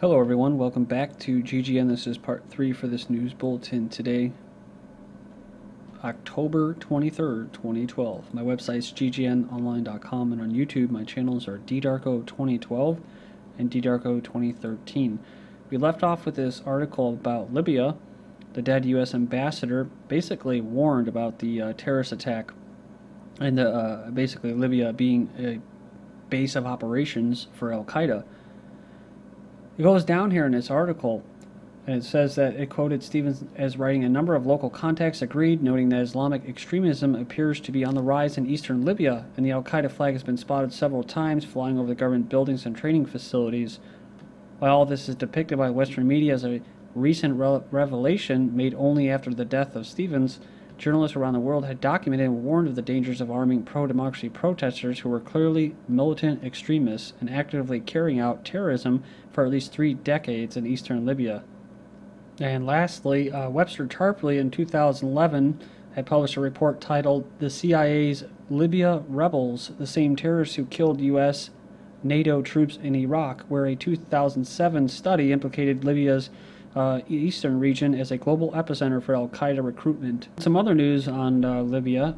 Hello everyone, welcome back to GGN. This is part 3 for this news bulletin today, October 23rd, 2012. My website is ggnonline.com, and on YouTube my channels are ddarko2012 and ddarko2013. We left off with this article about Libya. The dead U.S. ambassador basically warned about the terrorist attack and basically Libya being a base of operations for Al-Qaeda. It goes down here in this article, and it says that it quoted Stevens as writing, "A number of local contacts agreed, noting that Islamic extremism appears to be on the rise in eastern Libya, and the Al-Qaeda flag has been spotted several times flying over the government buildings and training facilities. While all this is depicted by Western media as a recent revelation made only after the death of Stevens, journalists around the world had documented and warned of the dangers of arming pro-democracy protesters who were clearly militant extremists and actively carrying out terrorism for at least 3 decades in eastern Libya." And lastly, Webster Tarpley in 2011 had published a report titled "The CIA's Libya Rebels, the Same Terrorists Who Killed U.S. NATO Troops in Iraq," where a 2007 study implicated Libya's eastern region as a global epicenter for Al-Qaeda recruitment. Some other news on Libya.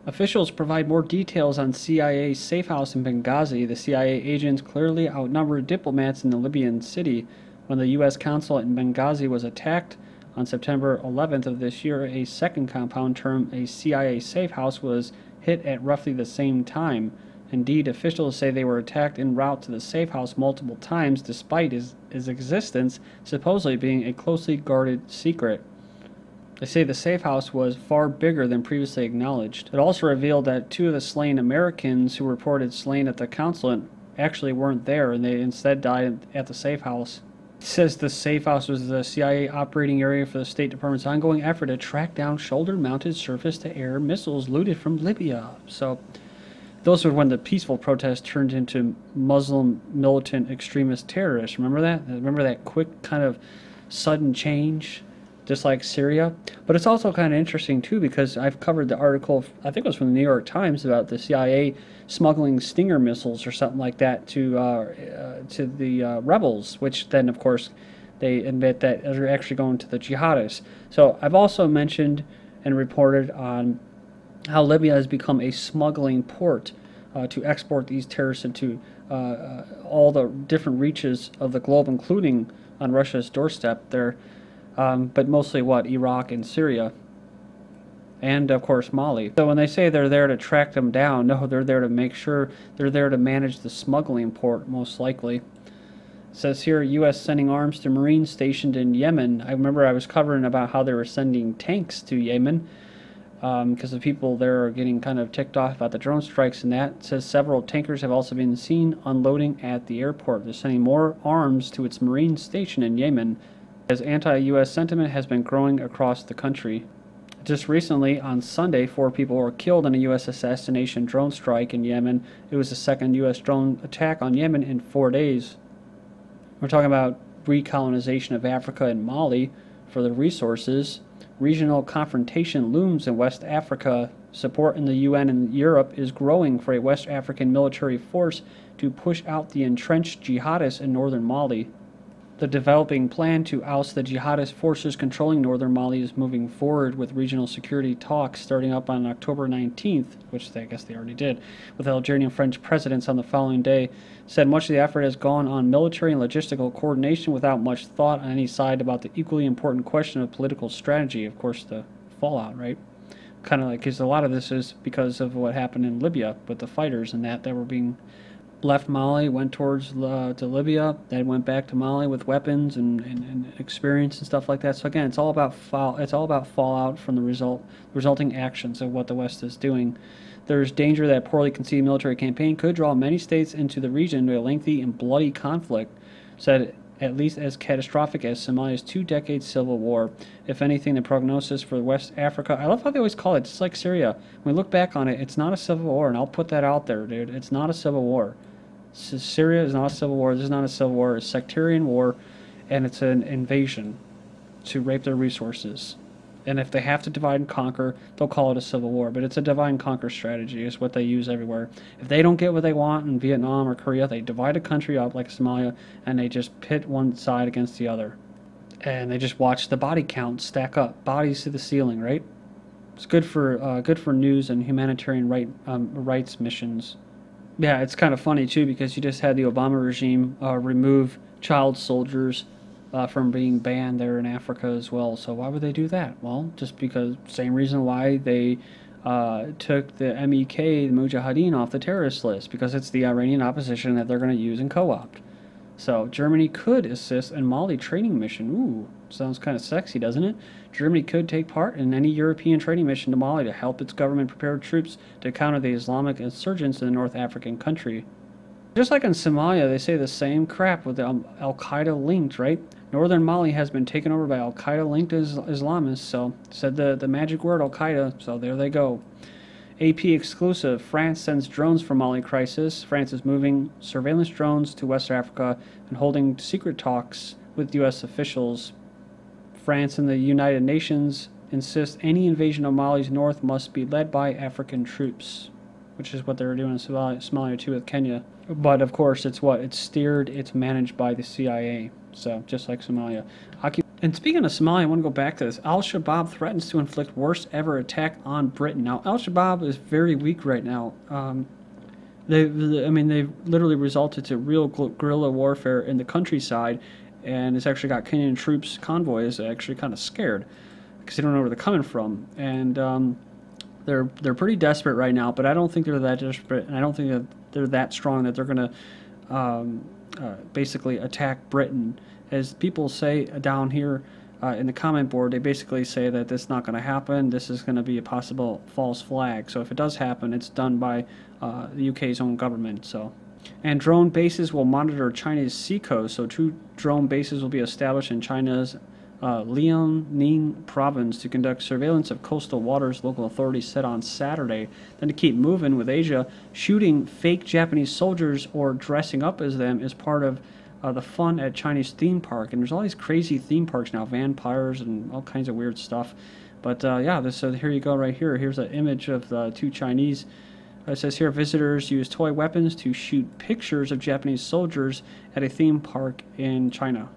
Officials provide more details on CIA's safe house in Benghazi. The CIA agents clearly outnumbered diplomats in the Libyan city. When the U.S. consulate in Benghazi was attacked on September 11th of this year, a second compound termed a CIA safe house was hit at roughly the same time. Indeed, officials say they were attacked en route to the safe house multiple times, despite his existence supposedly being a closely guarded secret. They say the safe house was far bigger than previously acknowledged. It also revealed that 2 of the slain Americans who reported slain at the consulate actually weren't there, and they instead died at the safe house. It says the safe house was the CIA operating area for the State Department's ongoing effort to track down shoulder-mounted surface-to-air missiles looted from Libya. So those were when the peaceful protests turned into Muslim militant extremist terrorists. Remember that? Remember that quick kind of sudden change, just like Syria? But it's also kind of interesting, too, because I've covered the article, I think it was from the New York Times, about the CIA smuggling Stinger missiles or something like that to the rebels, which then, of course, they admit that are actually going to the jihadists. So I've also mentioned and reported on how Libya has become a smuggling port to export these terrorists into all the different reaches of the globe, including on Russia's doorstep there, but mostly Iraq and Syria, and of course Mali. So when they say they're there to track them down, no, they're there to make sure, they're there to manage the smuggling port, most likely. It says here, U.S. sending arms to Marines stationed in Yemen. I remember I was covering about how they were sending tanks to Yemen, because the people there are getting kind of ticked off about the drone strikes and that. It says several tankers have also been seen unloading at the airport. They're sending more arms to its Marine station in Yemen, as anti-U.S. sentiment has been growing across the country. Just recently, on Sunday, 4 people were killed in a U.S. assassination drone strike in Yemen. It was the second U.S. drone attack on Yemen in 4 days. We're talking about recolonization of Africa and Mali for the resources. Regional confrontation looms in West Africa. Support in the UN and Europe is growing for a West African military force to push out the entrenched jihadists in northern Mali. The developing plan to oust the jihadist forces controlling northern Mali is moving forward, with regional security talks starting up on October 19th, which I guess they already did, with Algerian and French presidents on the following day. Said much of the effort has gone on military and logistical coordination without much thought on any side about the equally important question of political strategy. Of course, the fallout, right? Kind of like, because a lot of this is because of what happened in Libya with the fighters and that were being left Mali, went towards to Libya, then went back to Mali with weapons and experience and stuff like that. So again, it's all about fallout from the resulting actions of what the West is doing. There's danger that a poorly conceived military campaign could draw many states into the region to a lengthy and bloody conflict, said at least as catastrophic as Somalia's 2-decade civil war. If anything, the prognosis for West Africa, I love how they always call it, just like Syria. When we look back on it, it's not a civil war, and I'll put that out there, dude. It's not a civil war. Syria is not a civil war. This is not a civil war. It's a sectarian war, and it's an invasion to rape their resources. And if they have to divide and conquer, they'll call it a civil war. But it's a divide and conquer strategy is what they use everywhere. If they don't get what they want in Vietnam or Korea, they divide a country up like Somalia, and they just pit one side against the other. And they just watch the body count stack up, bodies to the ceiling, right? It's good for news and humanitarian rights missions. Yeah, it's kind of funny too because you just had the Obama regime remove child soldiers from being banned there in Africa as well. So why would they do that? Well, just because same reason why they took the MEK, the Mujahideen, off the terrorist list, because it's the Iranian opposition that they're going to use and co-opt. So Germany could assist in Mali training mission. Ooh, sounds kind of sexy, doesn't it? Germany could take part in any European training mission to Mali to help its government prepare troops to counter the Islamic insurgents in the North African country. Just like in Somalia, they say the same crap with the Al-Qaeda linked, right? Northern Mali has been taken over by Al-Qaeda linked Islamists, so said the magic word Al-Qaeda, so there they go. AP exclusive, France sends drones for Mali crisis. France is moving surveillance drones to West Africa and holding secret talks with U.S. officials. France and the United Nations insist any invasion of Mali's north must be led by African troops, which is what they were doing in Somalia too with Kenya. But of course, it's steered, it's managed by the CIA. So just like Somalia. And speaking of Somalia, I want to go back to this. Al-Shaba threatens to inflict worst ever attack on Britain. Now, Al-Shaba is very weak right now. They've literally resulted to real guerrilla warfare in the countryside, and it's actually got Kenyan troops, convoys, actually kind of scared because they don't know where they're coming from. And they're pretty desperate right now, but I don't think they're that desperate, and I don't think that they're that strong that they're going to basically attack Britain. As people say down here in the comment board, they basically say that this is not going to happen. This is going to be a possible false flag. So if it does happen, it's done by the UK's own government. So, and drone bases will monitor China's seacoast. So 2 drone bases will be established in China's Liaoning province to conduct surveillance of coastal waters, local authorities said on Saturday. Then to keep moving with Asia, shooting fake Japanese soldiers or dressing up as them is part of the fun at Chinese theme park. And there's all these crazy theme parks now, vampires and all kinds of weird stuff. But yeah, here you go right here. Here's an image of the 2 Chinese. It says here, visitors use toy weapons to shoot pictures of Japanese soldiers at a theme park in China.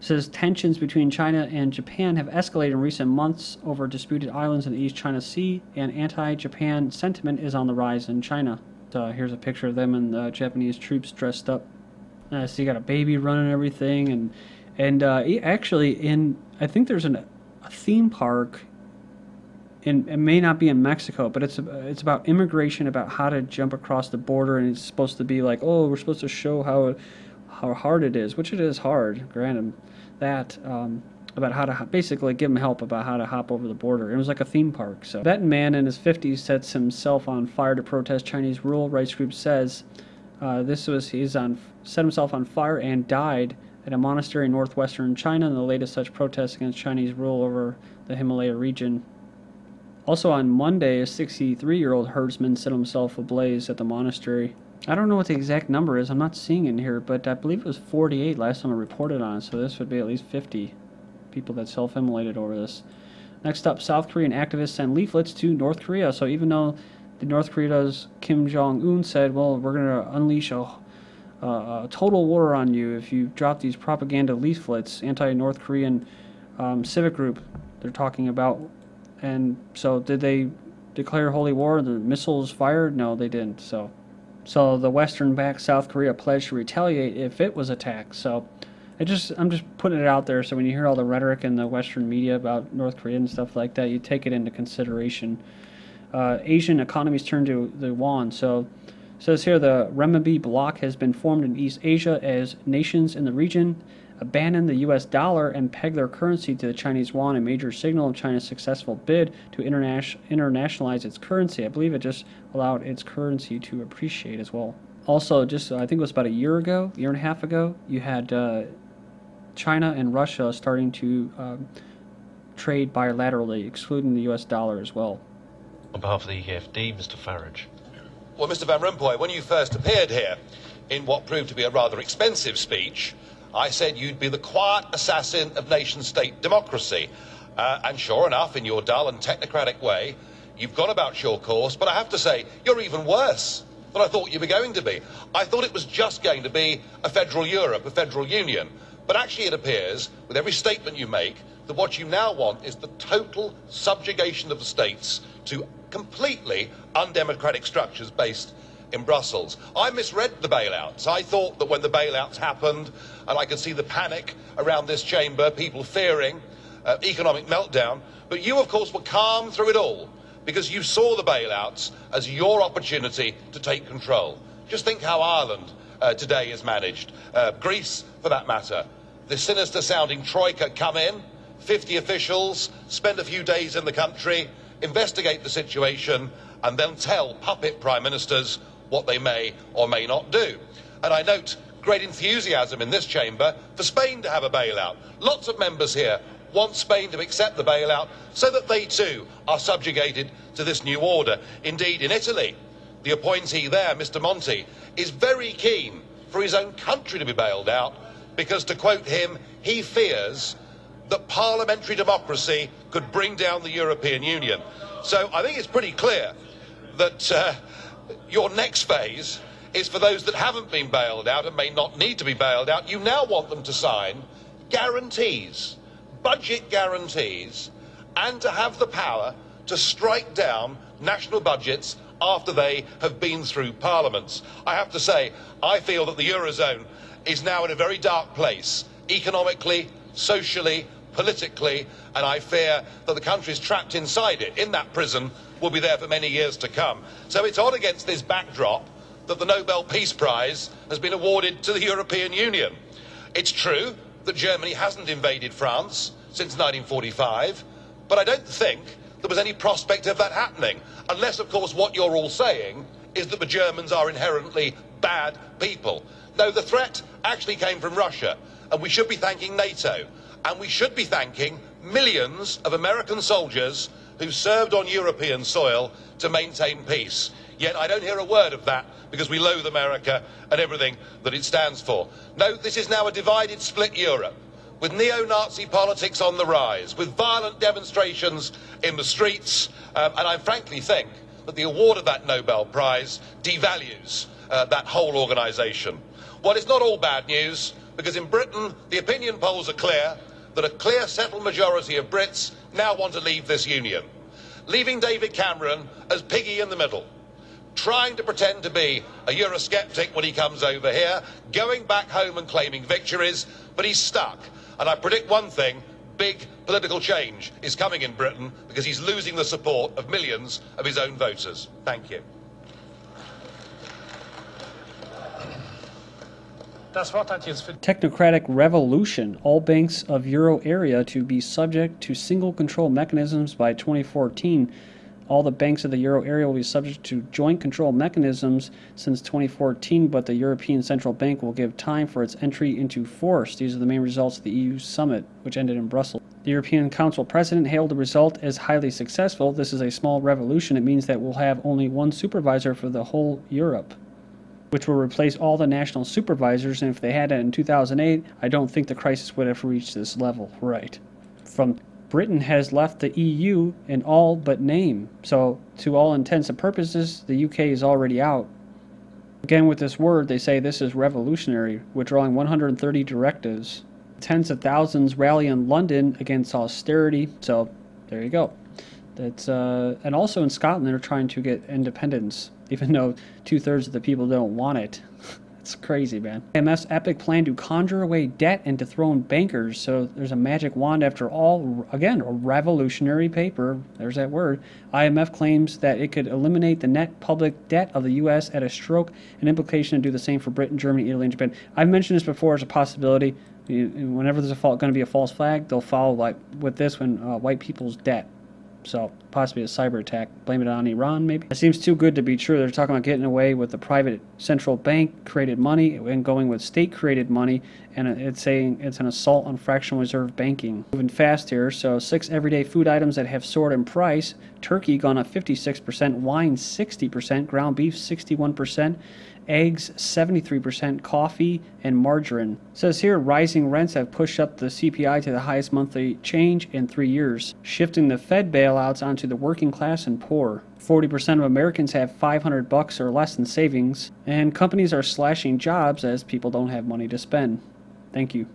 It says tensions between China and Japan have escalated in recent months over disputed islands in the East China Sea, and anti-Japan sentiment is on the rise in China. Here's a picture of them and the Japanese troops dressed up. So you got a baby running and everything, and actually I think there's a theme park. It may not be in Mexico, but it's about immigration, about how to jump across the border, and it's supposed to be like, oh, we're supposed to show how hard it is, which it is hard, granted that, about how to basically give them help about how to hop over the border. It was like a theme park. So, a Tibetan man in his 50s sets himself on fire to protest Chinese rule. Rights group says set himself on fire and died at a monastery in northwestern China in the latest such protests against Chinese rule over the Himalaya region. Also on Monday, a 63-year-old herdsman set himself ablaze at the monastery. I don't know what the exact number is. I'm not seeing it in here, but I believe it was 48 last time I reported on it, so this would be at least 50 people that self-immolated over this. Next up, South Korean activists send leaflets to North Korea. So even though the North Korea's Kim Jong-un said, well, we're going to unleash a total war on you if you drop these propaganda leaflets, anti-North Korean civic group they're talking about. And so did they declare holy war? The missiles fired? No, they didn't. So the Western-backed South Korea pledged to retaliate if it was attacked. So I'm just putting it out there so when you hear all the rhetoric in the Western media about North Korea and stuff like that, you take it into consideration. Asian economies turn to the yuan. So it says here the renminbi bloc has been formed in East Asia as nations in the region abandon the U.S. dollar and peg their currency to the Chinese yuan, a major signal of China's successful bid to internationalize its currency. I believe it just allowed its currency to appreciate as well. Also, just I think it was about a year and a half ago, you had China and Russia starting to trade bilaterally, excluding the U.S. dollar as well. On behalf of the EFD, Mr. Farage. Well, Mr. Van Rompuy, when you first appeared here in what proved to be a rather expensive speech, I said you'd be the quiet assassin of nation-state democracy. And sure enough, in your dull and technocratic way, you've gone about your course, but I have to say, you're even worse than I thought you were going to be. I thought it was just going to be a federal Europe, a federal union. But actually it appears, with every statement you make, that what you now want is the total subjugation of the states to completely undemocratic structures based in Brussels. I misread the bailouts. I thought that when the bailouts happened, and I could see the panic around this chamber, people fearing economic meltdown, but you, of course, were calm through it all, because you saw the bailouts as your opportunity to take control. Just think how Ireland today is managed. Greece, for that matter. The sinister-sounding troika come in, 50 officials, spend a few days in the country, investigate the situation, and then tell puppet prime ministers what they may or may not do. And I note great enthusiasm in this chamber for Spain to have a bailout. Lots of members here want Spain to accept the bailout so that they too are subjugated to this new order. Indeed, in Italy, the appointee there, Mr. Monti, is very keen for his own country to be bailed out because, to quote him, he fears that parliamentary democracy could bring down the European Union. So I think it's pretty clear that your next phase is for those that haven't been bailed out and may not need to be bailed out. You now want them to sign guarantees, budget guarantees, and to have the power to strike down national budgets after they have been through parliaments. I have to say, I feel that the Eurozone is now in a very dark place, economically, socially, politically, and I fear that the countries trapped inside it, in that prison, will be there for many years to come. So it's odd against this backdrop that the Nobel Peace Prize has been awarded to the European Union. It's true that Germany hasn't invaded France since 1945, but I don't think there was any prospect of that happening, unless, of course, what you're all saying is that the Germans are inherently bad people. No, the threat actually came from Russia, and we should be thanking NATO, and we should be thanking millions of American soldiers who served on European soil to maintain peace. Yet I don't hear a word of that because we loathe America and everything that it stands for. No, this is now a divided, split Europe, with neo-Nazi politics on the rise, with violent demonstrations in the streets, and I frankly think that the award of that Nobel Prize devalues that whole organisation. Well, it's not all bad news, because in Britain, the opinion polls are clear that a clear settled majority of Brits now want to leave this union, leaving David Cameron as piggy in the middle, trying to pretend to be a Eurosceptic when he comes over here, going back home and claiming victories, but he's stuck. And I predict one thing, big political change is coming in Britain because he's losing the support of millions of his own voters. Thank you. Technocratic Revolution. All banks of Euro area to be subject to single control mechanisms by 2014. All the banks of the Euro area will be subject to joint control mechanisms since 2014, but the European Central Bank will give time for its entry into force. These are the main results of the EU summit, which ended in Brussels. The European Council President hailed the result as highly successful. This is a small revolution. It means that we'll have only one supervisor for the whole Europe, which will replace all the national supervisors, and if they had it in 2008, I don't think the crisis would have reached this level. Right. Britain has left the EU in all but name, so to all intents and purposes, the UK is already out. Again, with this word, they say this is revolutionary, withdrawing 130 directives. Tens of thousands rally in London against austerity, so there you go. That's and also in Scotland, they're trying to get independence, even though 2/3 of the people don't want it. It's crazy, man. IMF's epic plan to conjure away debt and dethrone bankers. So there's a magic wand after all. Again, a revolutionary paper. There's that word. IMF claims that it could eliminate the net public debt of the U.S. at a stroke, an implication to do the same for Britain, Germany, Italy, and Japan. I've mentioned this before as a possibility. Whenever there's going to be a false flag, they'll follow like with this one, white people's debt. So possibly a cyber attack. Blame it on Iran, maybe. It seems too good to be true. They're talking about getting away with the private central bank created money and going with state created money, and it's saying it's an assault on fractional reserve banking. Moving fast here. So 6 everyday food items that have soared in price. Turkey gone up 56%, wine 60%, ground beef 61%, eggs 73%, coffee, and margarine. It says here, rising rents have pushed up the CPI to the highest monthly change in 3 years, shifting the Fed bailouts onto the working class and poor. 40% of Americans have $500 or less in savings, and companies are slashing jobs as people don't have money to spend. Thank you.